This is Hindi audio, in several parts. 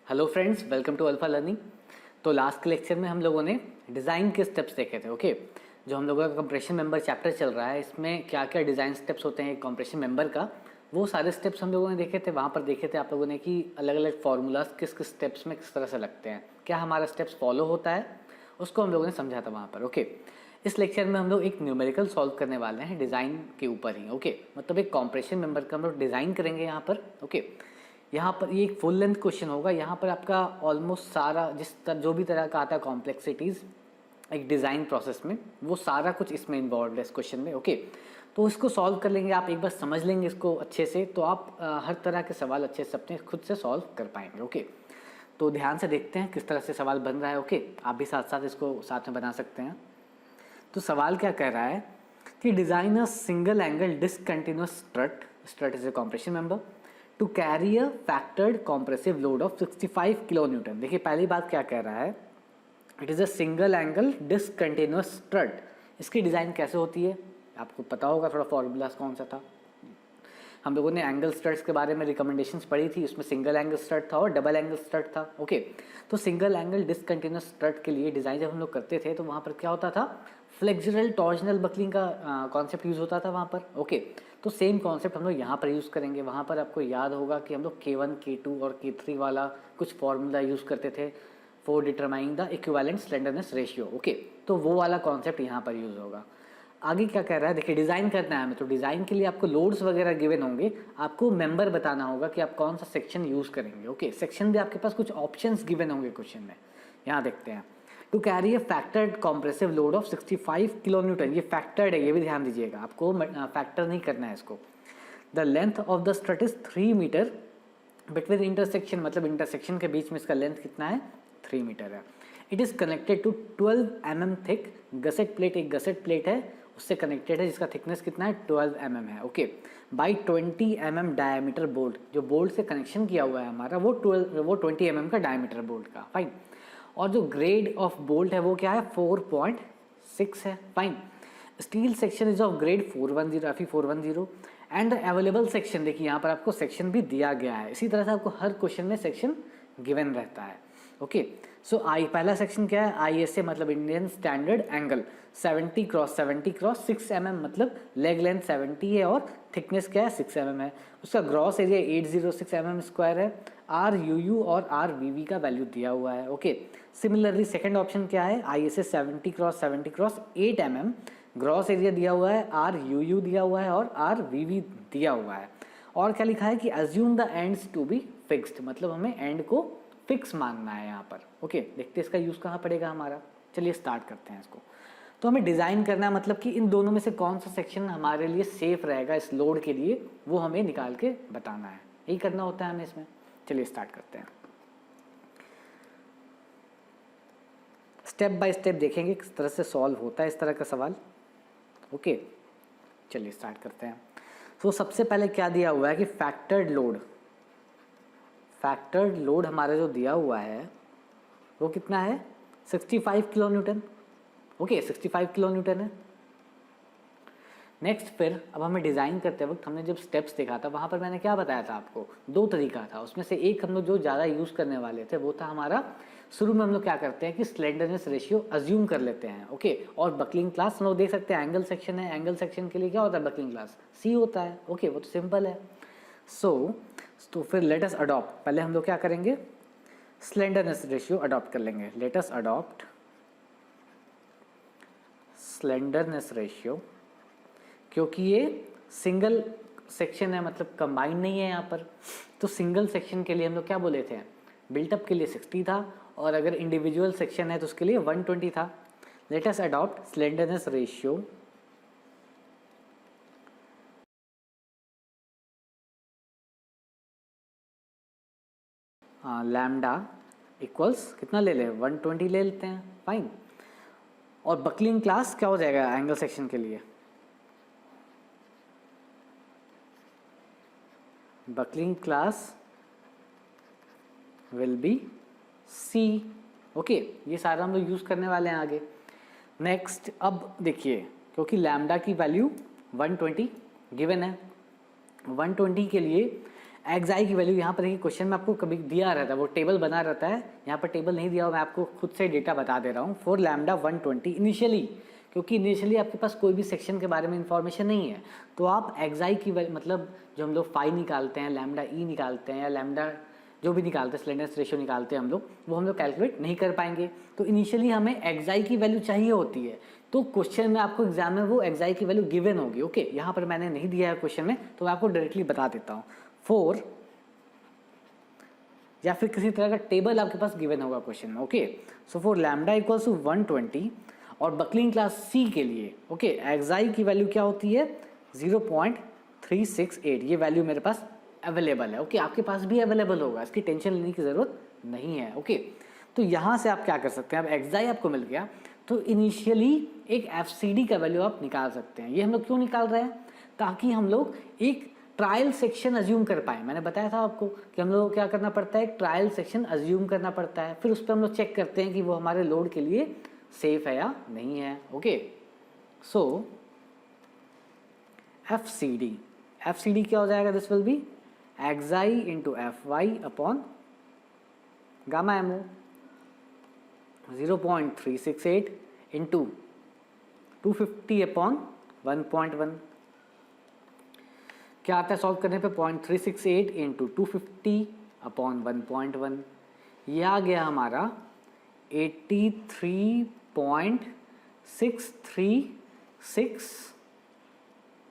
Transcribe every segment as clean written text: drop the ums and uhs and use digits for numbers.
Hello friends, welcome to Alpha Learning. तो लास्ट के लेक्चर में हम लोगों ने डिज़ाइन के स्टेप्स देखे थे। ओके, जो हम लोगों का कंप्रेशन मेंबर चैप्टर चल रहा है, इसमें क्या क्या डिज़ाइन स्टेप्स होते हैं कंप्रेशन मेंबर का, वो सारे स्टेप्स हम लोगों ने देखे थे। वहाँ पर देखे थे आप लोगों ने कि अलग अलग फार्मूलाज किस किस स्टेप्स में किस तरह से लगते हैं, क्या हमारा स्टेप्स फॉलो होता है, उसको हम लोगों ने समझा था वहाँ पर। ओके, इस लेक्चर में हम लोग एक न्यूमेरिकल सॉल्व करने वाले हैं डिज़ाइन के ऊपर ही। ओके, मतलब एक कंप्रेशन मेंबर का हम लोग डिज़ाइन करेंगे यहाँ पर। ओके, यहाँ पर ये एक फुल लेंथ क्वेश्चन होगा। यहाँ पर आपका ऑलमोस्ट सारा जो भी तरह का आता है कॉम्प्लेक्सिटीज़ एक डिज़ाइन प्रोसेस में, वो सारा कुछ इसमें इन्वॉल्व है इस क्वेश्चन में। ओके, तो इसको सॉल्व कर लेंगे, आप एक बार समझ लेंगे इसको अच्छे से, तो आप हर तरह के सवाल अच्छे से अपने खुद से सॉल्व कर पाएंगे। ओके, तो ध्यान से देखते हैं किस तरह से सवाल बन रहा है। ओके, आप भी साथ साथ इसको साथ में बना सकते हैं। तो सवाल क्या कह रहा है कि design a single angle discontinuous strut is a compression member to carry a factored compressive load of 65 kilo newton. देखिए पहली बात क्या कह रहा है, it is a single angle discontinuous strut. इसकी डिज़ाइन कैसे होती है आपको पता होगा, थोड़ा फॉर्मूला कौन सा था। हम लोगों ने एंगल स्ट्रट्स के बारे में रिकमेंडेशंस पढ़ी थी, उसमें सिंगल एंगल स्ट्रट था और डबल एंगल स्ट्रट था। ओके, तो सिंगल एंगल डिसकंटिन्यूअस स्ट्रट के लिए डिज़ाइन जब हम लोग करते थे तो वहाँ पर क्या होता था, फ्लेक्सुरल टॉर्जनल बकलिंग का कॉन्सेप्ट यूज़ होता था वहाँ पर। ओके, तो सेम कॉन्सेप्ट हम लोग यहाँ पर यूज़ करेंगे। वहाँ पर आपको याद होगा कि हम लोग K1, K2 और K3 वाला कुछ फॉर्मूला यूज़ करते थे for determining the equivalent slenderness ratio. Okay, तो वो वाला कॉन्सेप्ट यहाँ पर यूज़ होगा। आगे क्या कह रहा है, देखिए डिज़ाइन करना है हमें, तो डिज़ाइन के लिए आपको लोड्स वगैरह गिवन होंगे, आपको मेंबर बताना होगा कि आप कौन सा सेक्शन यूज़ करेंगे। ओके, सेक्शन भी आपके पास कुछ ऑप्शंस गिवन होंगे क्वेश्चन में। यहाँ देखते हैं, to carry a factored compressive load of 65 kilo newton. ये फैक्टर्ड है, ये भी ध्यान दीजिएगा, आपको फैक्टर नहीं करना है इसको। The length of the strut is 3 metre between intersection, मतलब इंटरसेक्शन के बीच में इसका लेंथ कितना है, 3 मीटर है। It is connected to 12 mm thick gusset plate, एक गसेट प्लेट है उससे कनेक्टेड है जिसका थिकनेस कितना है, 12 mm है। Okay, by 20 mm diameter bolt, जो बोल्ट से कनेक्शन किया हुआ है हमारा वो 20 mm का डायमीटर बोल्ट का। फाइन, और जो ग्रेड ऑफ बोल्ट है वो क्या है, 4.6 है। Fine, steel section is of grade 410 Fe410 and available section, देखिए यहाँ पर आपको सेक्शन भी दिया गया है। इसी तरह से आपको हर क्वेश्चन में सेक्शन गिवन रहता है। ओके, सो आई पहला सेक्शन क्या है, ISA मतलब Indian standard angle 70 cross 6 mm, मतलब लेग लेंथ 70 है और थिकनेस क्या है, 6 mm है। उसका ग्रॉस एरिया 806 mm स्क्वायर है। RUU और RVV का वैल्यू दिया हुआ है। ओके, सिमिलरली सेकंड ऑप्शन क्या है, ISA 70 cross 8 mm, gross area दिया हुआ है, RUU दिया हुआ है और RVV दिया हुआ है। और क्या लिखा है कि assume the ends to be fixed, मतलब हमें एंड को फिक्स मानना है यहाँ पर। ओके, देखते हैं इसका यूज़ कहाँ पड़ेगा हमारा। चलिए स्टार्ट करते हैं इसको। तो हमें डिज़ाइन करना है, मतलब कि इन दोनों में से कौन सा सेक्शन हमारे लिए सेफ रहेगा इस लोड के लिए, वो हमें निकाल के बताना है, यही करना होता है हमें इसमें। चलिए स्टार्ट करते हैं, स्टेप बाय स्टेप देखेंगे किस तरह से सॉल्व होता है इस तरह का सवाल। ओके, चलिए स्टार्ट करते हैं। तो सबसे पहले क्या दिया हुआ है कि फैक्टर्ड लोड हमारा जो दिया हुआ है वो कितना है, 65 kilo Newton. Okay, 65 kilo Newton है। नेक्स्ट फिर अब हमें डिज़ाइन करते वक्त हमने जब स्टेप्स देखा था वहाँ पर मैंने क्या बताया था आपको, दो तरीका था, उसमें से एक हम लोग जो ज़्यादा यूज़ करने वाले थे वो था हमारा, शुरू में हम लोग क्या करते हैं कि स्लेंडरनेस रेशियो अज्यूम कर लेते हैं। ओके, और बकलिंग क्लास हम लोग देख सकते हैं, एंगल सेक्शन है, एंगल सेक्शन के लिए क्या होता है, बकलिंग क्लास C होता है। ओके, वो तो सिंपल है। तो फिर लेट अस अडॉप्ट, पहले हम लोग क्या करेंगे, स्लेंडरनेस रेशियो अडॉप्ट कर लेंगे। Let us adopt slenderness ratio, क्योंकि ये सिंगल सेक्शन है, मतलब कंबाइंड नहीं है यहाँ पर, तो सिंगल सेक्शन के लिए हम लोग क्या बोले थे, बिल्टअप के लिए 60 था और अगर इंडिविजुअल सेक्शन है तो उसके लिए 120 था। Let us adopt slenderness ratio lambda equals कितना ले लें, 120 ले लेते हैं। फाइन, और बकलिंग क्लास क्या हो जाएगा एंगल सेक्शन के लिए, buckling class will be C। Okay, ये सारा हम लोग यूज़ करने वाले हैं आगे। नेक्स्ट अब देखिए, क्योंकि लैम्डा की वैल्यू 120 गिवन है, 120 के लिए एक्स की वैल्यू यहाँ पर देखिए क्वेश्चन में आपको कभी दिया रहता है, वो टेबल बना रहता है, यहाँ पर टेबल नहीं दिया हुआ, मैं आपको खुद से डेटा बता दे रहा हूँ। फॉर लैम्डा 120 इनिशियली, क्योंकि इनिशियली आपके पास कोई भी सेक्शन के बारे में इंफॉर्मेशन नहीं है, तो आप एक्स की मतलब जो हम लोग फाई निकालते हैं, लैम्डा ई निकालते हैं, या लैम्डा जो भी निकालते हैं, स्लेंडरनेस रेशियो निकालते हैं हम लोग, वो हम लोग कैलकुलेट नहीं कर पाएंगे। तो इनिशियली हमें एक्स की वैल्यू चाहिए होती है, तो क्वेश्चन में आपको एग्जाम में वो एक्स की वैल्यू गिवन होगी। ओके, यहाँ पर मैंने नहीं दिया है क्वेश्चन में, तो मैं आपको डायरेक्टली बता देता हूँ। 4 या फिर किसी तरह का टेबल आपके पास गिवन होगा क्वेश्चन में। Okay, so for lambda equals to 120 और बकलिंग क्लास सी के लिए ओके एक्स की वैल्यू क्या होती है 0.368। ये वैल्यू मेरे पास अवेलेबल है। ओके, आपके पास भी अवेलेबल होगा, इसकी टेंशन लेने की ज़रूरत नहीं है। ओके, तो यहाँ से आप क्या कर सकते हैं, अब एक्स आपको मिल गया, तो इनिशियली एक एफ का वैल्यू आप निकाल सकते हैं। ये हम लोग क्यों निकाल रहे हैं, ताकि हम लोग एक ट्रायल सेक्शन अज्यूम कर पाए। मैंने बताया था आपको कि हम लोग को क्या करना पड़ता है, एक ट्रायल सेक्शन अज्यूम करना पड़ता है, फिर उस पर हम लोग चेक करते हैं कि वो हमारे लोड के लिए सेफ है या नहीं है। ओके, सो एफ क्या हो जाएगा, this will be X into F Y upon gamma MO 0.368 into 250 upon 1.1। क्या आता है सॉल्व करने पे, 0.368 इंटू 250 अपॉन 1.1। यह आ गया हमारा 83.636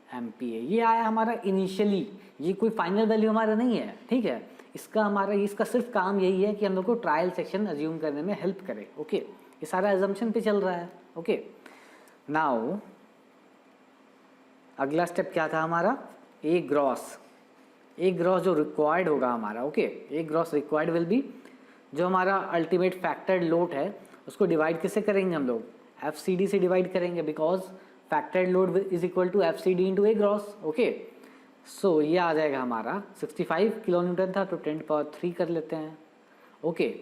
एम्पियर। ये आया हमारा इनिशियली, ये कोई फाइनल वैल्यू हमारा नहीं है, ठीक है। इसका सिर्फ काम यही है कि हम लोग को ट्रायल सेक्शन अज्यूम करने में हेल्प करे। ओके, ये सारा अजम्पशन पे चल रहा है। ओके, नाउ अगला स्टेप क्या था हमारा, ए ग्रॉस जो रिक्वायर्ड होगा हमारा। Okay, A gross required will be, जो हमारा अल्टीमेट फैक्टर्ड लोड है उसको डिवाइड किससे करेंगे हम लोग, एफ से डिवाइड करेंगे, because factored load is equal to F into A gross. Okay, so ये आ जाएगा हमारा 65 किलो न्यूटन था, तो 10³ कर लेते हैं। ओके,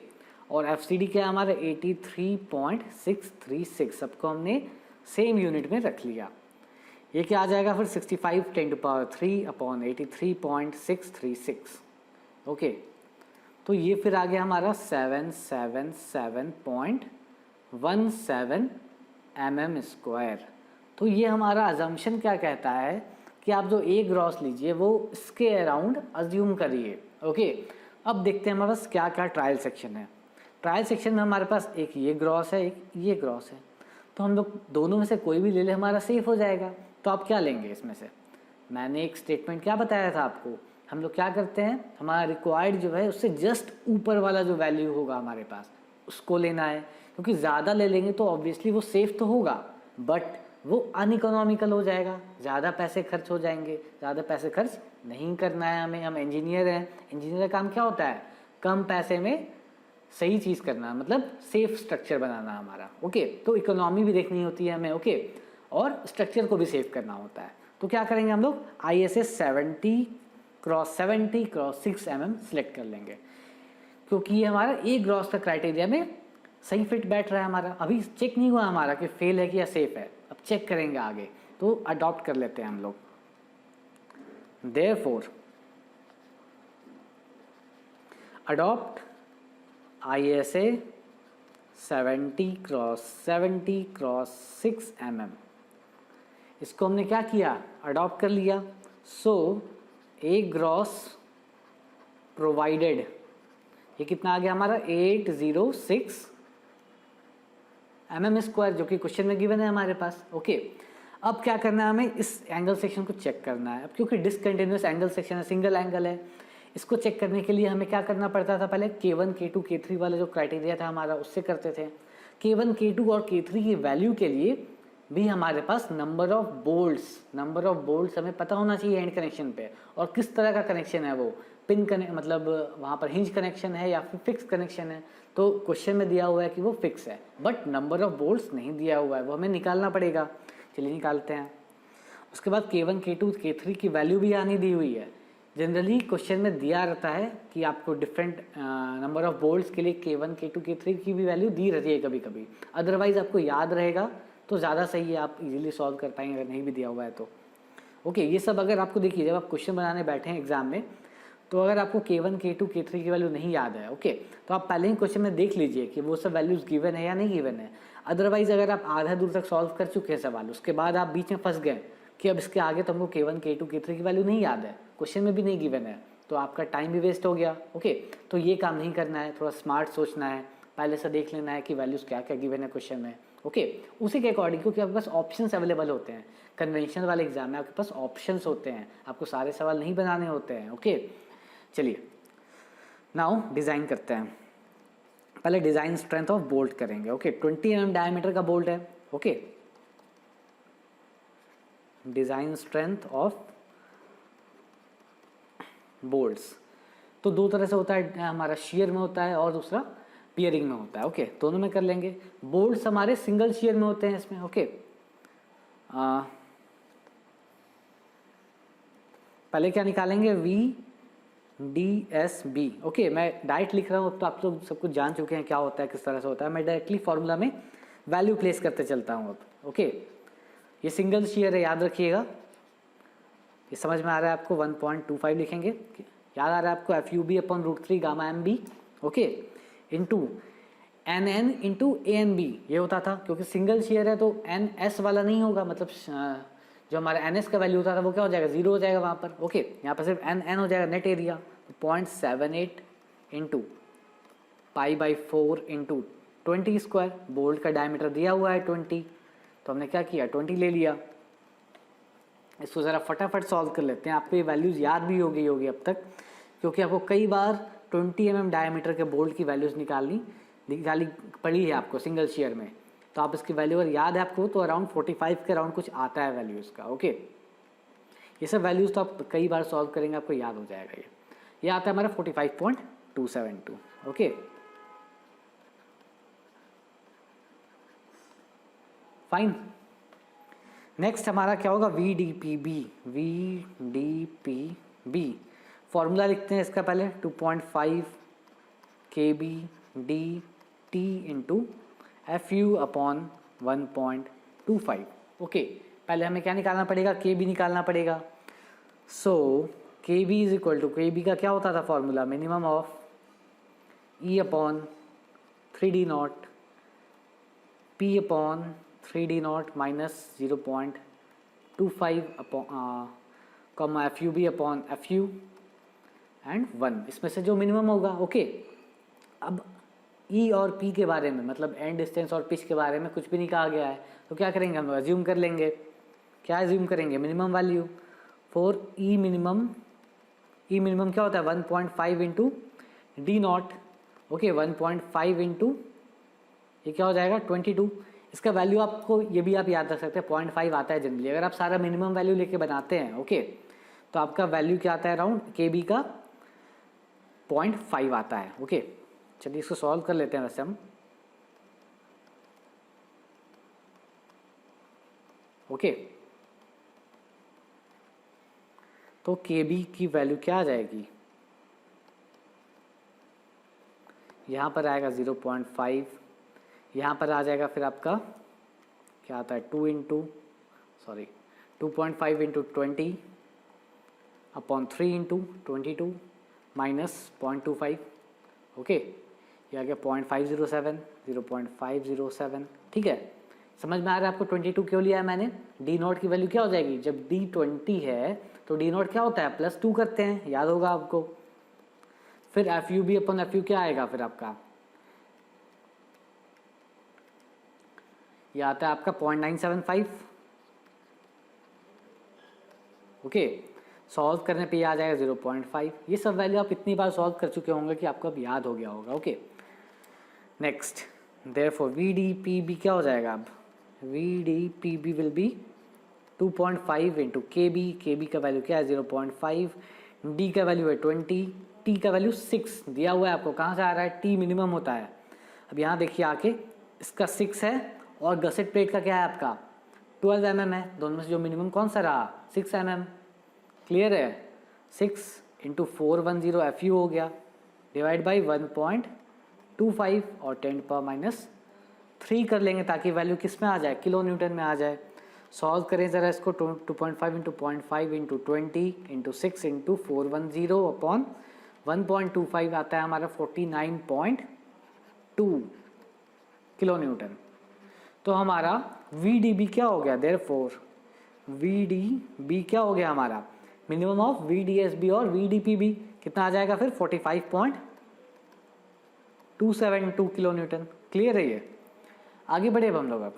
और एफ क्या है हमारा 83.636, सबको हमने सेम यूनिट में रख लिया। ये क्या आ जाएगा फिर 65 10³ अपॉन 83.636। ओके, तो ये फिर आ गया हमारा 777.17 mm²। तो ये हमारा अजम्पशन क्या कहता है कि आप जो ए ग्रॉस लीजिए वो इसके अराउंड अज्यूम करिए। ओके, अब देखते हैं हमारे पास क्या क्या ट्रायल सेक्शन है। ट्रायल सेक्शन में हमारे पास एक ये ग्रॉस है, एक ये ग्रॉस है, तो हम लोग दोनों में से कोई भी ले ले, हमारा सेफ हो जाएगा। तो आप क्या लेंगे इसमें से, मैंने एक स्टेटमेंट क्या बताया था आपको, हम लोग क्या करते हैं, हमारा रिक्वायर्ड जो है उससे जस्ट ऊपर वाला जो वैल्यू होगा हमारे पास उसको लेना है, क्योंकि ज़्यादा ले लेंगे तो ऑब्वियसली वो सेफ तो होगा बट वो अनइकोनॉमिकल हो जाएगा, ज़्यादा पैसे खर्च हो जाएंगे। ज़्यादा पैसे खर्च नहीं करना है हमें, हम इंजीनियर हैं, इंजीनियर का काम क्या होता है, कम पैसे में सही चीज़ करना, मतलब सेफ स्ट्रक्चर बनाना हमारा। ओके, तो इकोनॉमी भी देखनी होती है हमें। ओके, और स्ट्रक्चर को भी सेव करना होता है। तो क्या करेंगे हम लोग, ISA 70x6 mm सिलेक्ट कर लेंगे, क्योंकि ये हमारा ए ग्रॉस का क्राइटेरिया में सही फिट बैठ रहा है हमारा। अभी चेक नहीं हुआ हमारा कि फेल है कि या सेफ है, अब चेक करेंगे आगे, तो अडॉप्ट कर लेते हैं हम लोग। Therefore adopt ISA 70x6 mm। इसको हमने क्या किया, अडॉप्ट कर लिया। सो ए ग्रॉस प्रोवाइडेड, ये कितना आ गया हमारा 806 mm², जो कि क्वेश्चन में गिवन है हमारे पास। ओके, अब क्या करना है हमें, इस एंगल सेक्शन को चेक करना है। अब क्योंकि डिसकंटिन्यूअस एंगल सेक्शन है, सिंगल एंगल है, इसको चेक करने के लिए हमें क्या करना पड़ता था, पहले K1 K2 K3 वाला जो क्राइटेरिया था हमारा उससे करते थे। K1 K2 और K3 की वैल्यू के लिए भी हमारे पास नंबर ऑफ बोल्ट्स हमें पता होना चाहिए एंड कनेक्शन पे, और किस तरह का कनेक्शन है वो, पिन कनेक्शन मतलब वहाँ पर हिंज कनेक्शन है या फिर फिक्स कनेक्शन है। तो क्वेश्चन में दिया हुआ है कि वो फिक्स है, बट नंबर ऑफ बोल्ट्स नहीं दिया हुआ है, वो हमें निकालना पड़ेगा। चलिए निकालते हैं। उसके बाद K1 K2 K3 की वैल्यू भी आनी दी हुई है। जनरली क्वेश्चन में दिया रहता है कि आपको डिफरेंट नंबर ऑफ बोल्ट्स के लिए K1 K2 K3 की भी वैल्यू दी रहती है कभी कभी, अदरवाइज आपको याद रहेगा तो ज़्यादा सही है, आप इजीली सॉल्व कर पाएंगे अगर नहीं भी दिया हुआ है तो। ओके, ये सब अगर आपको देखिए जब आप क्वेश्चन बनाने बैठे हैं एग्जाम में, तो अगर आपको K1, K2, K3 की वैल्यू नहीं याद है, ओके, तो आप पहले ही क्वेश्चन में देख लीजिए कि वो सब वैल्यूज गिवन है या नहीं गिवन है। अदरवाइज अगर आप आधा दूर तक सॉल्व कर चुके हैं सवाल, उसके बाद आप बीच में फंस गए कि अब इसके आगे तो हमको K1, K2, K3 की वैल्यू नहीं याद है, क्वेश्चन में भी नहीं गिवन है, तो आपका टाइम भी वेस्ट हो गया। ओके, तो ये काम नहीं करना है, थोड़ा स्मार्ट सोचना है, पहले से देख लेना है कि वैल्यूज़ क्या क्या गिवन है क्वेश्चन में। ओके, उसी के अकॉर्डिंग, क्योंकि आपके पास ऑप्शंस अवेलेबल होते हैं। कन्वेंशनल वाले एग्जाम में आपके पास ऑप्शंस होते हैं, आपको सारे सवाल नहीं बनाने होते हैं। ओके, चलिए नाउ डिज़ाइन करते हैं। पहले डिज़ाइन स्ट्रेंथ ऑफ बोल्ट करेंगे। ओके, 20 mm डायमीटर का बोल्ट है। ओके, डिज़ाइन स्ट्रेंथ ऑफ बोल्ट्स तो दो तरह से होता है, हमारा शेयर में होता है और दूसरा पियरिंग में होता है। ओके, दोनों में कर लेंगे। बोल्ट्स हमारे सिंगल शेयर में होते हैं इसमें। ओके, पहले क्या निकालेंगे, VDSB। ओके, मैं डायरेक्ट लिख रहा हूँ, अब तो आप लोग सब कुछ जान चुके हैं क्या होता है, किस तरह से होता है। मैं डायरेक्टली फॉर्मूला में वैल्यू प्लेस करते चलता हूँ अब। ओके, ये सिंगल शेयर है, याद रखिएगा। ये समझ में आ रहा है आपको? 1.25 लिखेंगे, याद आ रहा है आपको? FUB upon √3 gamma MB। Okay, into NN into ANB ये होता था, क्योंकि सिंगल शेयर है तो NS वाला नहीं होगा, मतलब जो हमारा NS का वैल्यू होता था वो क्या हो जाएगा, 0 हो जाएगा वहाँ पर। ओके, यहाँ पर सिर्फ NN हो जाएगा, net area. 0.78 into π/4 into 20 square. Bolt का डायमीटर दिया हुआ है 20, तो हमने क्या किया, 20 ले लिया। इसको ज़रा फटाफट सॉल्व कर लेते हैं, आपको ये वैल्यूज़ याद भी हो गई होगी अब तक, क्योंकि आपको कई बार 20 mm डायमीटर के बोल्ट की वैल्यूज़ निकाली पड़ी है आपको सिंगल शेयर में। तो आप इसकी वैल्यू अगर याद है आपको तो अराउंड 45 के अराउंड कुछ आता है वैल्यू इसका। ओके, ये सब वैल्यूज़ तो आप कई बार सॉल्व करेंगे, आपको याद हो जाएगा। ये आता है हमारा 45.272। Okay, fine. नेक्स्ट हमारा क्या होगा, VDPB। फॉर्मूला लिखते हैं इसका पहले, 2.5 kb/dt into FU upon 1.25। Okay, पहले हमें क्या निकालना पड़ेगा, kb निकालना पड़ेगा। So kb is equal to, kb का क्या होता था formula, minimum of E upon 3d0 P upon 3d0 minus 0.25 upon FUB upon FU and 1, इसमें से जो मिनिमम होगा। ओके, अब E और P के बारे में, मतलब एंड डिस्टेंस और पिच के बारे में कुछ भी नहीं कहा गया है, तो क्या करेंगे हम, अज्यूम कर लेंगे। क्या अज्यूम करेंगे, minimum value for E minimum. E minimum क्या होता है, 1.5 इंटू d0। ओके, 1.5 इंटू ये क्या हो जाएगा, 22। इसका वैल्यू आपको ये भी आप याद रख सकते हैं, 0.5 आता है जनरली। अगर आप सारा मिनिमम वैल्यू लेके बनाते हैं, ओके, तो आपका वैल्यू क्या आता है, अराउंड kb का 0.5 आता है। ओके, चलिए इसको सॉल्व कर लेते हैं वैसे हम। ओके, तो kb की वैल्यू क्या आ जाएगी, यहाँ पर आएगा 0.5, यहाँ पर आ जाएगा फिर आपका क्या आता है, 2.5 into 20 upon 3 into 22 minus 0.25। Okay, ये आ गया 0.507, 0.507। ठीक है, समझ में आ रहा है आपको? 22 क्यों लिया है मैंने, d0 की वैल्यू क्या हो जाएगी, जब d 20 है तो d0 क्या होता है, +2 करते हैं, याद होगा आपको। फिर FUB अपॉन FU क्या आएगा फिर आपका, ये आता है आपका 0.975। ओके, सॉल्व करने पे ये आ जाएगा 0.5। ये सब वैल्यू आप इतनी बार सॉल्व कर चुके होंगे कि आपको अब याद हो गया होगा। ओके, नेक्स्ट देयरफॉर VDPB क्या हो जाएगा, अब VDPB will be 2.5 into kb का वैल्यू क्या है, 0.5, d का वैल्यू है 20, t का वैल्यू 6 दिया हुआ है आपको। कहाँ से आ रहा है, t मिनिमम होता है। अब यहाँ देखिए आके, इसका 6 है और गसेट प्लेट का क्या है आपका 12 mm है, दोनों में से जो मिनिमम कौन सा रहा, 6 mm। क्लियर है, 6 इंटू 410 FU हो गया, डिवाइड बाई 1.25 और 10⁻³ कर लेंगे ताकि वैल्यू किस में आ जाए, किलो न्यूटन में आ जाए। सॉल्व करें ज़रा इसको, 2.5 into 0.5 into 20 into 6 into 410 upon 1.25 आता है हमारा 49.2 किलो न्यूटन। तो हमारा VDB क्या हो गया, देयरफॉर VDB क्या हो गया हमारा, मिनिमम ऑफ VDSB और VDPB कितना आ जाएगा फिर 45.272 किलो न्यूटन। क्लियर है ये? आगे बढ़े अब हम लोग। अब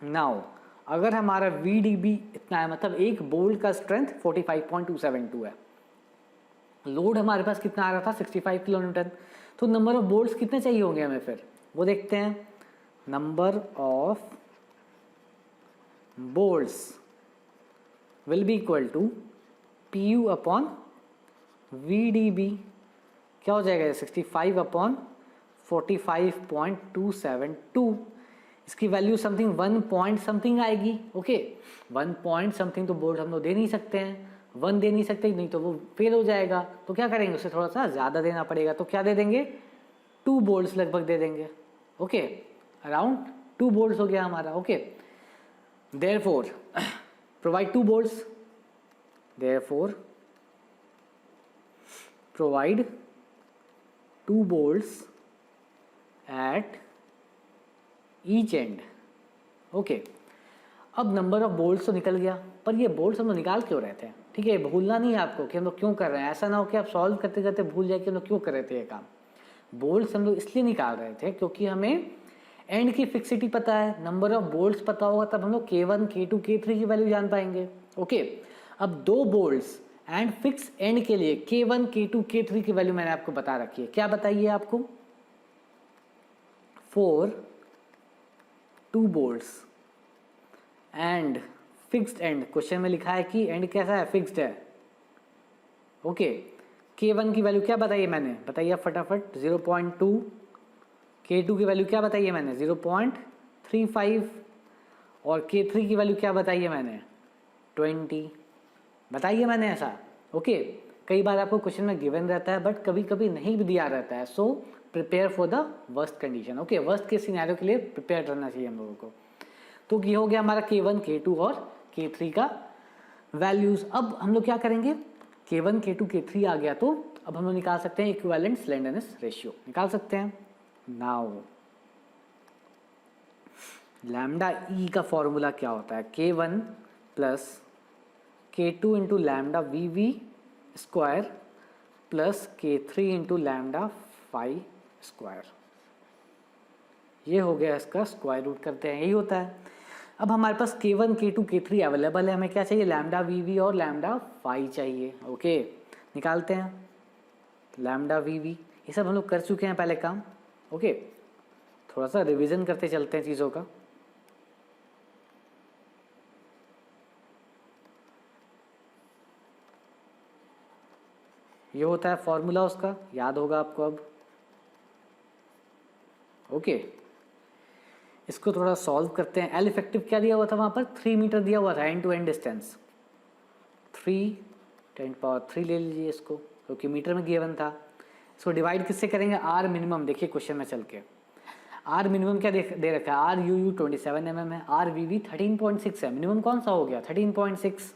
नाउ अगर हमारा VDB इतना है, मतलब एक बोल्ट का स्ट्रेंथ 45.272 है, लोड हमारे पास कितना आ रहा था 65 किलो न्यूटन, तो नंबर ऑफ बोल्ट्स कितने चाहिए होंगे हमें फिर, वो देखते हैं। Number of bolts will be equal to PU upon VDB, क्या हो जाएगा 65 अपॉन 45.272, इसकी वैल्यू समथिंग 1 पॉइंट समथिंग आएगी। ओके 1 पॉइंट समथिंग तो बोल्ट हम लोग दे नहीं सकते हैं, 1 दे नहीं सकते, नहीं तो वो फेल हो जाएगा। तो क्या करेंगे, उसे थोड़ा सा ज़्यादा देना पड़ेगा। तो क्या दे देंगे, 2 बोल्ट्स लगभग दे देंगे। ओके अराउंड 2 बोल्ट्स हो गया हमारा। Okay therefore provide 2 bolts, therefore provide 2 bolts at each end। Okay अब नंबर ऑफ बोल्ट्स तो निकल गया, पर ये बोल्ट्स हम लोग निकाल क्यों रहे थे, ठीक है, भूलना नहीं है आपको कि हम लोग क्यों कर रहे हैं। ऐसा ना हो कि आप सॉल्व करते करते भूल जाए कि हम लोग क्यों कर रहे थे ये काम। बोल्ट्स हम लोग इसलिए निकाल रहे थे क्योंकि हमें एंड की फिक्सिटी पता है, नंबर ऑफ बोल्ट्स पता होगा, तब हम लोग K1 K2 K3 की वैल्यू जान पाएंगे। ओके अब 2 बोल्ट्स एंड फिक्स एंड के लिए K1 K2 K3 की वैल्यू मैंने आपको बता रखी है। क्या बताइए आपको, 4 2 bolts end fixed end, question में लिखा है कि एंड कैसा है, फिक्स्ड है। ओके K1 की वैल्यू क्या बताइए मैंने, बताइए फटाफट, 0.2। K2 की वैल्यू क्या बताइए मैंने, 0.35। और K3 की वैल्यू क्या बताइए मैंने, 20 बताइए मैंने ऐसा। ओके कई बार आपको क्वेश्चन में गिवन रहता है, बट कभी कभी नहीं भी दिया रहता है। So prepare for the worst condition. Okay worst के सिनेरियो के लिए प्रिपेयर रहना चाहिए हम लोगों को। तो ये हो गया हमारा K1 K2 और K3 का वैल्यूज। अब हम लोग क्या करेंगे, K1 K2 K3 आ गया, तो अब हम लोग निकाल सकते हैं इक्विवेलेंट स्लेंडरनेस रेशियो, निकाल सकते हैं। नाउ लैम्डा ई का फॉर्मूला क्या होता है, K1 plus K2 into lambda VV square plus K3 into lambda phi square. ये हो गया इसका स्क्वायर रूट करते हैं, यही होता है। अब हमारे पास K1 K2 K3 अवेलेबल है, हमें क्या चाहिए, लैम्डा VV और लैम्डा फाई चाहिए। ओके निकालते हैं लैम्डा VV, ये सब हम लोग कर चुके हैं पहले काम। ओके थोड़ा सा रिवीजन करते चलते हैं चीज़ों का। ये होता है फॉर्मूला उसका, याद होगा आपको अब। ओके इसको थोड़ा सॉल्व करते हैं। एल इफेक्टिव क्या दिया हुआ था वहाँ पर, 3 मीटर दिया हुआ था एंड टू एंड डिस्टेंस, 3 10⁻³ ले लीजिए इसको, क्योंकि मीटर में गिवन था। इसको डिवाइड किससे करेंगे, आर मिनिमम, देखिए क्वेश्चन में चल के आर मिनिमम क्या दे रखा है, आर यू 27 mm है, आर VV 13.6 है, मिनिमम कौन सा हो गया 13.6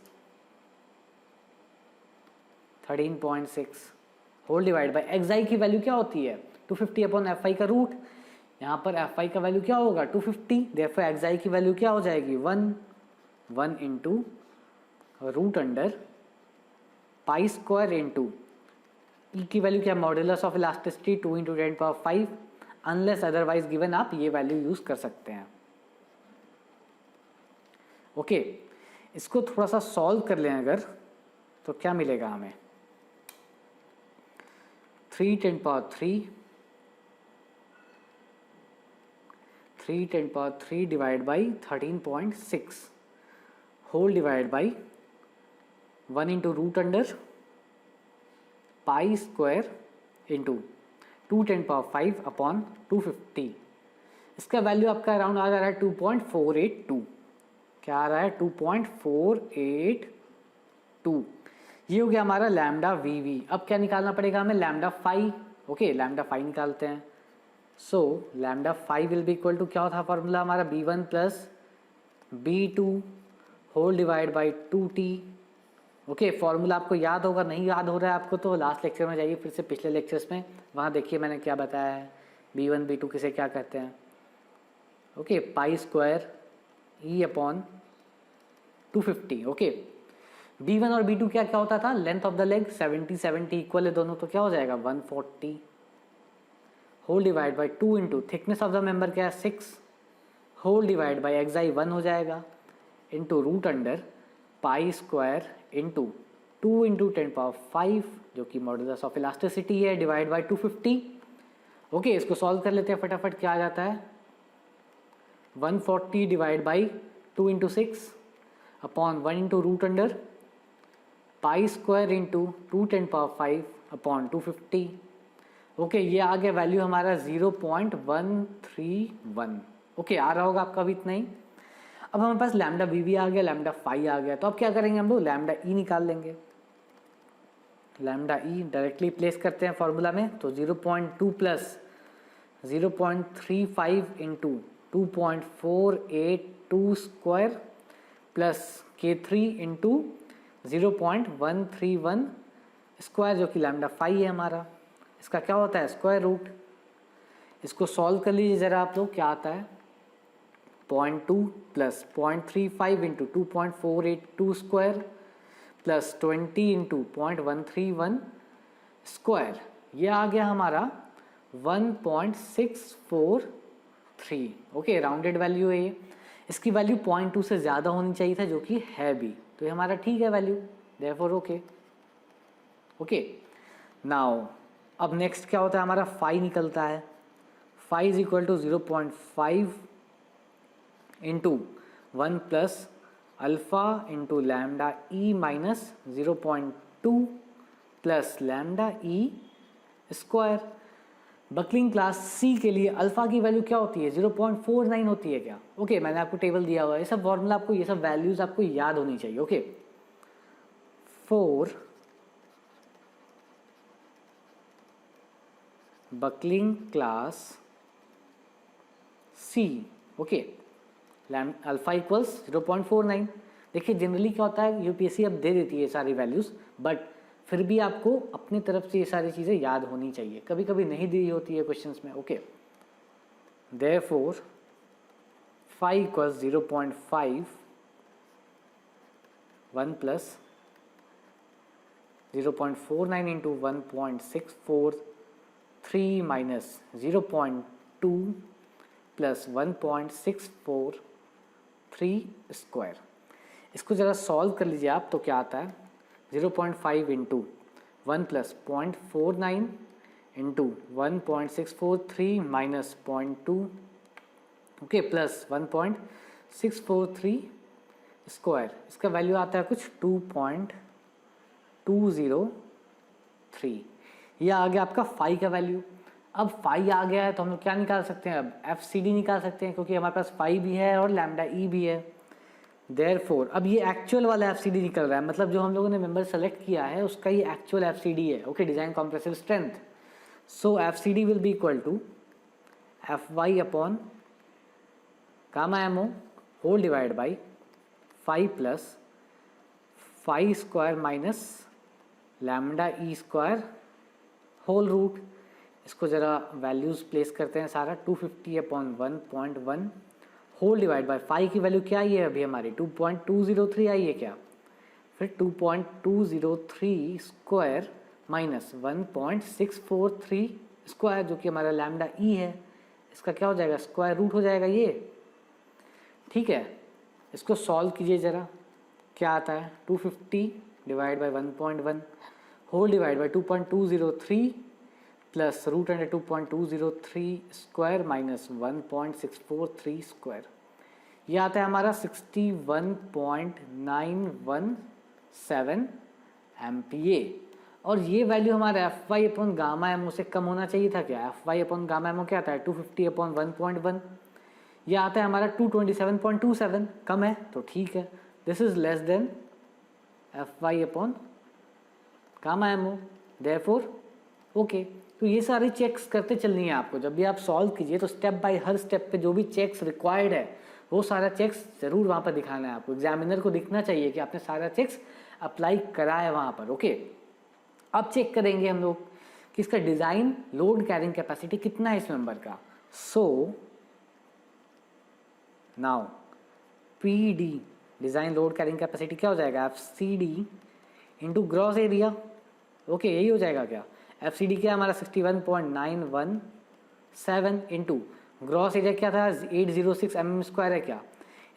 होल डिवाइड बाय XI की वैल्यू क्या होती है 250/FI का रूट। यहाँ पर FI का वैल्यू क्या होगा 250, देयरफॉर XI की वैल्यू क्या हो जाएगी 1 into root under pi square into E की वैल्यू क्या, modulus of elasticity 2 into 10⁻⁵, unless otherwise given आप ये वैल्यू यूज कर सकते हैं। ओके इसको थोड़ा सा सॉल्व कर लें अगर, तो क्या मिलेगा हमें, 3 divide by 13.6 whole divide by 1 into root under pi square into 2 10⁻⁵ upon 250। इसका वैल्यू आपका अराउंड आ जा रहा है 2.482, क्या आ रहा है 2.482। ये हो गया हमारा लैम्डा VV। अब क्या निकालना पड़ेगा हमें, lambda phi. Okay lambda phi निकालते हैं। So lambda phi will be equal to, क्या था फॉर्मूला हमारा, B1 plus B2 whole divide by 2T। Okay, formula आपको याद होगा, नहीं याद हो रहा है आपको तो लास्ट लेक्चर में जाइए फिर से पिछले लेक्चर्स में, वहाँ देखिए मैंने क्या बताया है। B1 B2 किसे क्या कहते हैं। Okay, pi square E upon 250। Okay, B1 और B2 क्या क्या होता था, length of the leg 70 70 equal है दोनों, तो क्या हो जाएगा 140 whole divide by 2 into thickness of the member क्या है 6 होल डिवाइड बाई एक्साई 1 हो जाएगा into root under pi square into 2 into 10⁵ जो कि मॉडुलस ऑफ इलास्टिसिटी है डिवाइड बाई 250। ओके, इसको सॉल्व कर लेते हैं फटाफट। क्या आ जाता है 140 divide by 2 into 6 upon 1 into root under pi square into 2 10⁵ upon 250। Okay, ये आ गया वैल्यू हमारा 0.131। ओके, आ रहा होगा आपका भी इतना ही। अब हमारे पास लैम्डा बी भी आ गया, लैम्डा फाई आ गया, तो अब क्या करेंगे हम लोग लैम्डा ई निकाल लेंगे। लैम्डा ई डायरेक्टली प्लेस करते हैं फॉर्मूला में, तो 0.2 plus 0.35 into 2.482 square plus K3 into 0.131 square जो कि लैम्डा फाई है हमारा। इसका क्या होता है स्क्वायर रूट। इसको सॉल्व कर लीजिए ज़रा आप लोग, क्या आता है 0.2 plus 0.35 into 2.482 square plus 20 into 0.131 square, ये आ गया हमारा 1.643। ओके, राउंडेड वैल्यू है ये। इसकी वैल्यू 0.2 से ज़्यादा होनी चाहिए था जो कि है भी, तो ये हमारा ठीक है value, therefore okay. Okay, now अब नेक्स्ट क्या होता है हमारा फाई निकलता है। Phi is equal to 0.5 into 1 plus alpha into lambda E minus 0.2 plus lambda E square. Buckling class C के लिए अल्फ़ा की वैल्यू क्या होती है 0.49 होती है क्या। ओके, मैंने आपको टेबल दिया हुआ है, ये सब फॉर्मूला आपको, ये सब वैल्यूज़ आपको याद होनी चाहिए। Okay, 4 buckling class C. Okay, alpha equals 0.49। देखिए जनरली क्या होता है यूपीएससी अब दे देती है सारी वैल्यूज़, बट फिर भी आपको अपनी तरफ से ये सारी चीज़ें याद होनी चाहिए, कभी कभी नहीं दी होती है क्वेश्चंस में। Okay, therefore phi equals 0.5 1 plus 0.49 into 1.643 minus 0.2 plus 1.643 square. इसको ज़रा सॉल्व कर लीजिए आप, तो क्या आता है 0.5 into 1 plus 0.49 into 1.643 minus 0.2 okay plus 1.643 square. इसका वैल्यू आता है कुछ 2.203। ये आ गया आपका फाई का वैल्यू। अब फाई आ गया है तो हम लोग क्या निकाल सकते हैं, अब एफ सी डी निकाल सकते हैं, क्योंकि हमारे पास फाई भी है और लैम्डा ई भी है। देयरफॉर अब ये एक्चुअल वाला एफ सी डी निकल रहा है, मतलब जो हम लोगों ने मेंबर सेलेक्ट किया है उसका ये एक्चुअल एफ सी डी है। Okay, design compressive strength. So F C D will be equal to F Y upon gamma M O whole divide by phi plus phi square minus lambda E square whole root. इसको ज़रा वैल्यूज़ प्लेस करते हैं सारा, 250 upon 1.1 whole divide by phi की वैल्यू क्या आई है अभी हमारी 2.203 आई है क्या, फिर 2.203 स्क्वायर माइनस 1.643 स्क्वायर जो कि हमारा लैम्डा ई है, इसका क्या हो जाएगा स्क्वायर रूट हो जाएगा ये। ठीक है, इसको सॉल्व कीजिए ज़रा, क्या आता है 250 divide by 1.1 whole divide by 2.203 plus root under 2.203 square minus 1.643 square. ये आता है हमारा 61.917 एम्पियर। और ये वैल्यू हमारा F Y upon gamma MO से कम होना चाहिए था क्या। F Y upon gamma MO क्या आता है 250 अपॉन 1.1, यह आता है हमारा 227.27, कम है तो ठीक है। This is less than F Y upon gamma MO, therefore okay. तो ये सारी चेक्स करते चलनी है आपको, जब भी आप सॉल्व कीजिए तो स्टेप बाय हर स्टेप पे जो भी चेक्स रिक्वायर्ड है वो सारा चेक्स ज़रूर वहाँ पर दिखाना है आपको, एग्जामिनर को दिखना चाहिए कि आपने सारा चेक्स अप्लाई करा है वहाँ पर। ओके, अब चेक करेंगे हम लोग कि इसका डिज़ाइन लोड कैरिंग कैपेसिटी कितना है इस मेंबर का। So now P D design load carrying capacity क्या हो जाएगा, F C D into gross area. Okay, यही हो जाएगा क्या, एफ सी डी क्या हमारा 61.917 इंटू ग्रॉस एरिया क्या था 806 mm² है क्या,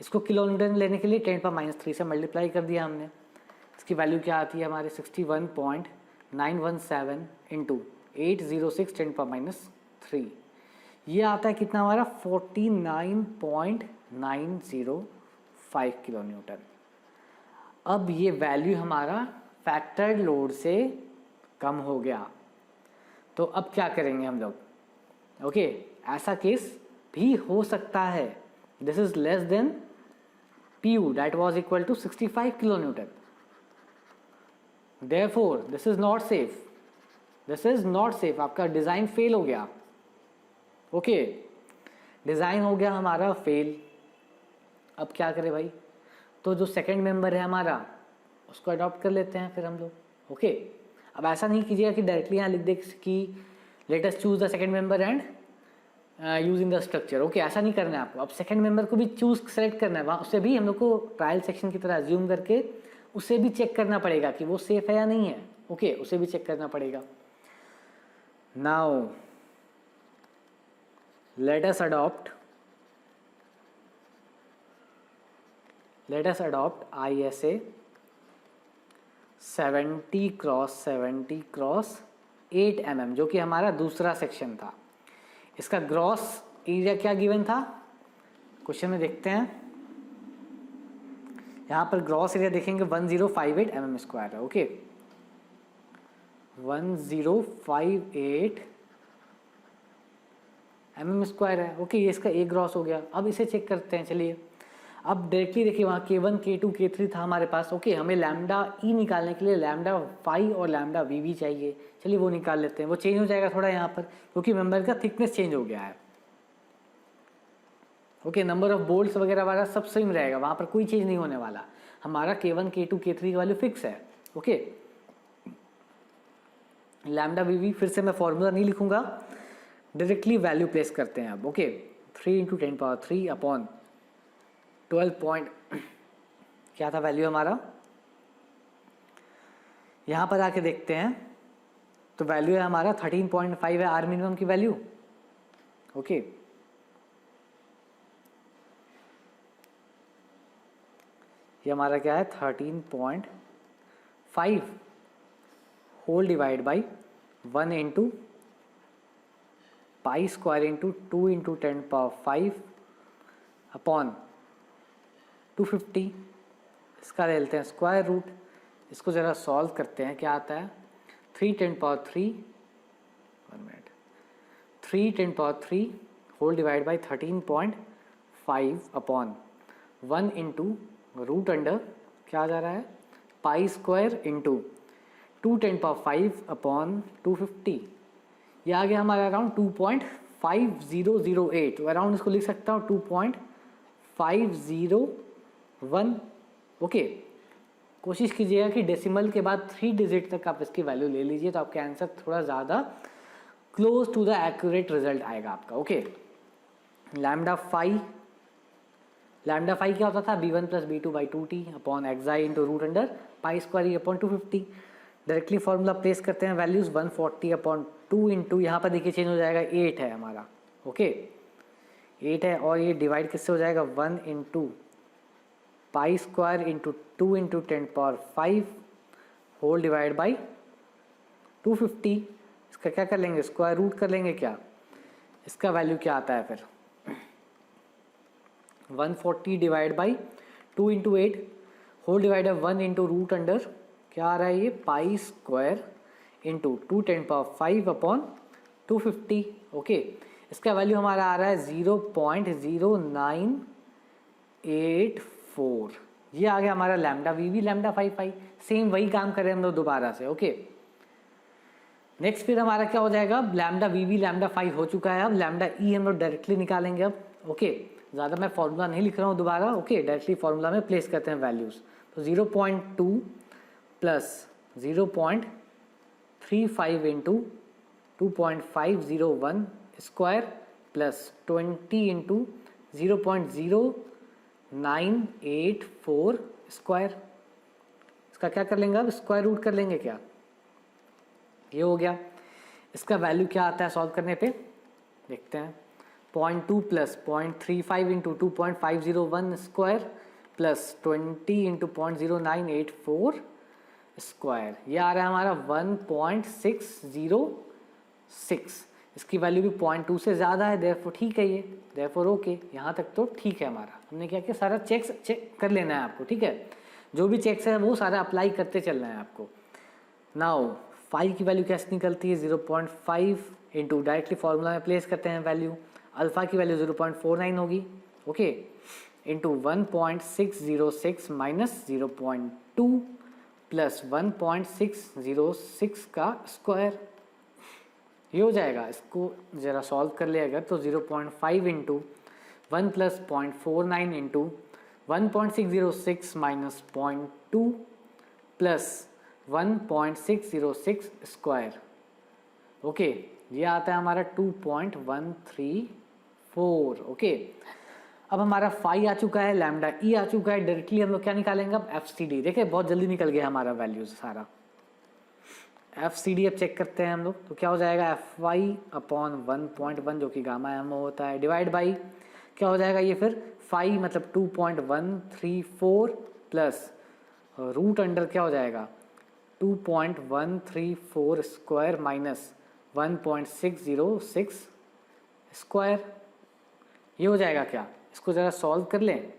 इसको किलोमीटर लेने के लिए 10⁻³ से मल्टीप्लाई कर दिया हमने। इसकी वैल्यू क्या आती है हमारे 61.917 इंटू 806 10⁻³ ये आता है कितना हमारा 49.905 किलो न्यूटन। अब ये वैल्यू हमारा फैक्टर्ड लोड से कम हो गया, तो अब क्या करेंगे हम लोग। ओके, ऐसा केस भी हो सकता है, this is less than PU that was equal to 65 kilo newton, therefore this is not safe, this is not safe, आपका डिज़ाइन फेल हो गया। ओके, डिज़ाइन हो गया हमारा फेल। अब क्या करें भाई, तो जो सेकंड मेंबर है हमारा उसको अडॉप्ट कर लेते हैं फिर हम लोग। ओके, अब ऐसा नहीं कीजिएगा कि डायरेक्टली यहाँ लिख दे कि let us choose the second member and using the structure. Okay, ऐसा नहीं करना है आपको, अब सेकंड मेंबर को भी चूज सेलेक्ट करना है, वहाँ उससे भी हम लोग को ट्रायल सेक्शन की तरह अज्यूम करके उसे भी चेक करना पड़ेगा कि वो सेफ है या नहीं है। ओके, उसे भी चेक करना पड़ेगा। Now let us adopt ISA 70x70x8 mm जो कि हमारा दूसरा सेक्शन था। इसका ग्रॉस एरिया क्या गिवन था क्वेश्चन में, देखते हैं। यहाँ पर ग्रॉस एरिया देखेंगे 1058 mm² है। ओके, 1058 mm² है। ओके, ये इसका एक ग्रॉस हो गया। अब इसे चेक करते हैं, चलिए। अब डायरेक्टली देखिए वहाँ K1 K2 K3 था हमारे पास। ओके, हमें लैम्डा ई निकालने के लिए लैम्डा फाई और लैम्डा वी भी चाहिए, चलिए वो निकाल लेते हैं। वो चेंज हो जाएगा थोड़ा यहाँ पर क्योंकि मेंबर का थिकनेस चेंज हो गया है। ओके, नंबर ऑफ बोल्ट्स वगैरह वाला सब सेम रहेगा, वहाँ पर कोई चेंज नहीं होने वाला। हमारा K1 K2 K3 की वैल्यू फिक्स है। ओके, लैम्डा वी भी फिर से मैं फॉर्मूला नहीं लिखूंगा, डायरेक्टली वैल्यू प्लेस करते हैं अब। ओके, 3 × 10³ अपॉन 12 क्या था वैल्यू हमारा, यहाँ पर आके देखते हैं तो वैल्यू है हमारा 13.5 है आर मिनिमम की वैल्यू। ओके, ये हमारा क्या है 13.5 whole divide by 1 into pi square into 2 into 10⁵ upon 250। इसका ले लेते हैं स्क्वायर रूट, इसको ज़रा सॉल्व करते हैं, क्या आता है 3 10³ whole divide by 13.5 upon 1 into root under क्या आ जा रहा है पाई स्क्वायर इंटू 2 10⁵ अपॉन 250। ये आ गया हमारा अराउंड 2.5008, तो अराउंड इसको लिख सकता हूँ 2.501। ओके, कोशिश कीजिएगा कि डेसिमल के बाद 3 डिजिट तक आप इसकी वैल्यू ले लीजिए, तो आपका आंसर थोड़ा ज़्यादा close to the accurate result आएगा आपका। ओके, लैम्डा फाई क्या होता था b1 + b2/2t upon xi into root under pi square upon 250। Directly formula place करते हैं, वैल्यूज 140/2 इंटू यहाँ पर देखिए चेंज हो जाएगा 8 है हमारा। ओके, 8 है और ये डिवाइड किससे हो जाएगा 1 into pi square into 2 into 10⁵ whole divide by 250। इसका क्या कर लेंगे स्क्वायर रूट कर लेंगे, क्या इसका वैल्यू क्या आता है फिर 140 divide by 2 into 8 whole divide by 1 into root under क्या आ रहा है ये pi square into 2 10⁵ upon 250। Okay, इसका वैल्यू हमारा आ रहा है 0.0984। ये आ गया हमारा लैम्डा वी भी लैम्डा फाई सेम वही काम करें हम लोग दोबारा से। ओके, नेक्स्ट फिर हमारा क्या हो जाएगा, लैम्डा वी भी लैम्डा फाई हो चुका है, अब लैम्डा ई हम लोग डायरेक्टली निकालेंगे अब। ओके, ज़्यादा मैं फॉर्मूला नहीं लिख रहा हूँ दोबारा, ओके, डायरेक्टली फॉर्मूला में प्लेस करते हैं वैल्यूज़। तो 0.2 plus 0.35 into 2.501 square plus 20 into 0.0984 square. इसका क्या कर लेंगे, अब स्क्वायर रूट कर लेंगे क्या, ये हो गया। इसका वैल्यू क्या आता है सॉल्व करने पे, देखते हैं। 0.2 plus 0.35 into 2.501 square plus 20 into 0.0984 square, ये आ रहा है हमारा 1.606। इसकी वैल्यू भी 0.2 से ज़्यादा है, देयरफॉर ठीक है ये, देयरफॉर ओके, यहाँ तक तो ठीक है हमारा। हमने क्या किया, सारा चेक कर लेना है आपको, ठीक है, जो भी चेक्स है वो सारा अप्लाई करते चलना है आपको। नाउ फाई की वैल्यू कैसे निकलती है, 0.5 इंटू डायरेक्टली फॉर्मूला में प्लेस करते हैं वैल्यू, अल्फ़ा की वैल्यू 0.49 होगी, ओके, इंटू 1.606 माइनस 0.2 प्लस 1.606 का स्क्वायर, ये हो जाएगा। इसको ज़रा सॉल्व कर लिया अगर तो 0.5 into 1 plus 0.49 into 1.606 minus 0.2 plus 1.606 square, okay, ये आता है हमारा 2.134, ओके। अब हमारा फाई आ चुका है, लैम्डा ई आ चुका है, डायरेक्टली हम लोग क्या निकालेंगे अब, एफ सी डी। देखिए बहुत जल्दी निकल गया हमारा वैल्यूज सारा। एफ सी डी अब चेक करते हैं हम लोग, तो क्या हो जाएगा, एफ वाई अपॉन 1.1 जो कि गामा एम होता है, डिवाइड बाई क्या हो जाएगा ये फिर, फाई मतलब 2.134 प्लस रूट अंडर क्या हो जाएगा 2.134 स्क्वायर माइनस 1.606 स्क्वायर, ये हो जाएगा क्या। इसको ज़रा सॉल्व कर लें,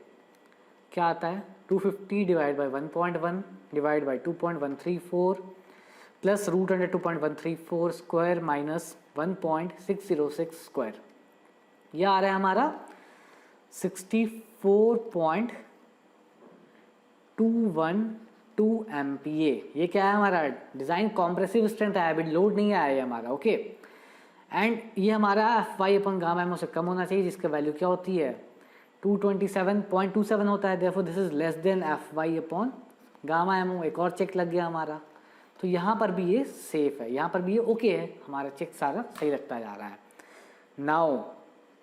क्या आता है 250 divide by 1.1 divide by 2.134 plus root under 2.134 square minus 1.606 square, यह आ रहा है हमारा 64.212 MPa। ये क्या है हमारा, डिज़ाइन कॉम्प्रेसिव स्ट्रेंथ है, अभी लोड नहीं आया है हमारा, ओके। एंड ये हमारा F Y upon gamma M से कम होना चाहिए, जिसका वैल्यू क्या होती है 227.27 होता है, therefore this is less than F Y upon gamma M. एक और चेक लग गया हमारा, तो यहाँ पर भी ये सेफ है, यहाँ पर भी ये ओके है, हमारा चेक सारा सही रखता जा रहा है। नाउ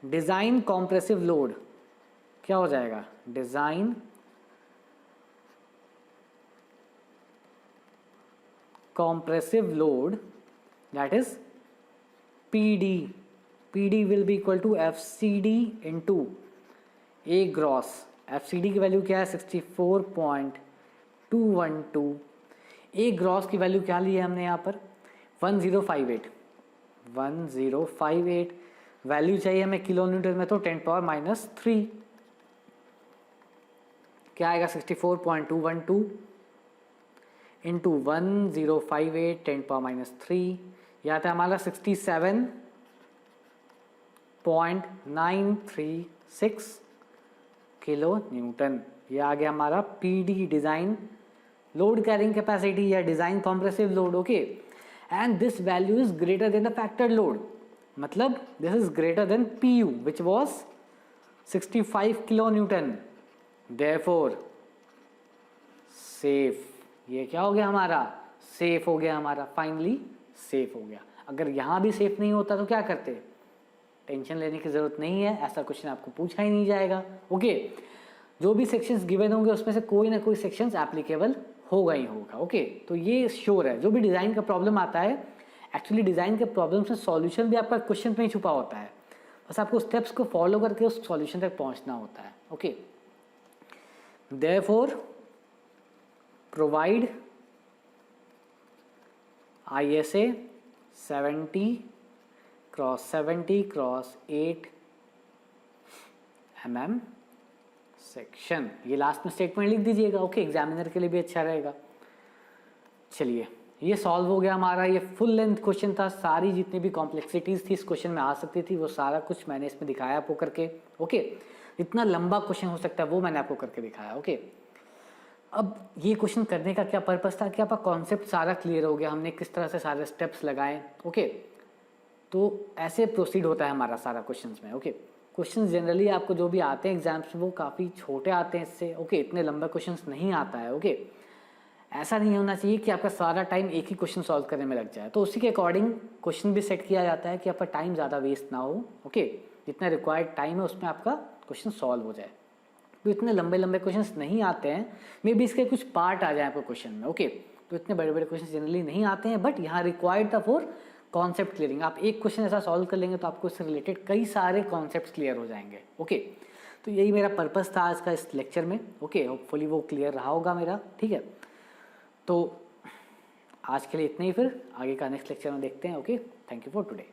डिज़ाइन कॉम्प्रेसिव लोड क्या हो जाएगा, design compressive load, that is PD. PD will be equal to FCD into A gross. FCD की वैल्यू क्या है 64.212। A gross की वैल्यू क्या ली है हमने यहाँ पर 1058 वैल्यू चाहिए हमें किलो न्यूटन में, तो 10⁻³ क्या आएगा 64.212 इंटू 1058 10⁻³ या था हमारा 67.936 किलो न्यूटन। ये आ गया हमारा PD, design load carrying capacity या design compressive load, okay. And this value is greater than the factored load, मतलब this is greater than P U which was 65 kilo newton, therefore safe. ये क्या हो गया हमारा, सेफ हो गया हमारा, फाइनली सेफ हो गया। अगर यहाँ भी सेफ नहीं होता तो क्या करते, टेंशन लेने की ज़रूरत नहीं है, ऐसा क्वेश्चन आपको पूछा ही नहीं जाएगा, ओके। जो भी सेक्शंस गिवन होंगे उसमें से कोई ना कोई सेक्शंस एप्लीकेबल होगा ही होगा, ओके। तो ये श्योर है, जो भी डिज़ाइन का प्रॉब्लम आता है, एक्चुअली डिज़ाइन के प्रॉब्लम से सॉल्यूशन भी आपका क्वेश्चन में ही छुपा होता है, बस आपको स्टेप्स को फॉलो करके उस सॉल्यूशन तक पहुँचना होता है, okay. Therefore provide ISA 70x8 mm section, ये लास्ट में स्टेटमेंट लिख दीजिएगा, ओके, एग्जामिनर के लिए भी अच्छा रहेगा। चलिए ये सॉल्व हो गया हमारा, ये फुल लेंथ क्वेश्चन था, सारी जितनी भी कॉम्प्लेक्सिटीज थी इस क्वेश्चन में आ सकती थी वो सारा कुछ मैंने इसमें दिखाया आपको करके, ओके। इतना लंबा क्वेश्चन हो सकता है वो मैंने आपको करके दिखाया, ओके। अब ये क्वेश्चन करने का क्या पर्पस था कि आपका कॉन्सेप्ट सारा क्लियर हो गया, हमने किस तरह से सारे स्टेप्स लगाए, ओके। तो ऐसे प्रोसीड होता है हमारा सारा क्वेश्चंस में, ओके। क्वेश्चन जनरली आपको जो भी आते हैं एग्जाम्स में वो काफ़ी छोटे आते हैं इससे, ओके। इतने लंबे क्वेश्चंस नहीं आता है, ओके। ऐसा नहीं होना चाहिए कि आपका सारा टाइम एक ही क्वेश्चन सॉल्व करने में लग जाए, तो उसी के अकॉर्डिंग क्वेश्चन भी सेट किया जाता है कि आपका टाइम ज़्यादा वेस्ट ना हो, ओके। जितना रिक्वायर्ड टाइम है उसमें आपका क्वेश्चन सॉल्व हो जाए। तो इतने लंबे लंबे क्वेश्चंस नहीं आते हैं, मे बी इसके कुछ पार्ट आ जाए आपको क्वेश्चन में, ओके। तो इतने बड़े बड़े क्वेश्चन जनरली नहीं आते हैं, बट यहाँ रिक्वायर्ड था फॉर कॉन्सेप्ट क्लियरिंग। आप एक क्वेश्चन ऐसा सॉल्व कर लेंगे तो आपको इससे रिलेटेड कई सारे कॉन्सेप्ट्स क्लियर हो जाएंगे, ओके। तो यही मेरा पर्पस था आज का इस लेक्चर में, ओके। होपफुली वो क्लियर रहा होगा मेरा, ठीक है। तो आज के लिए इतना ही, फिर आगे का नेक्स्ट लेक्चर में देखते हैं, okay. Thank you for today.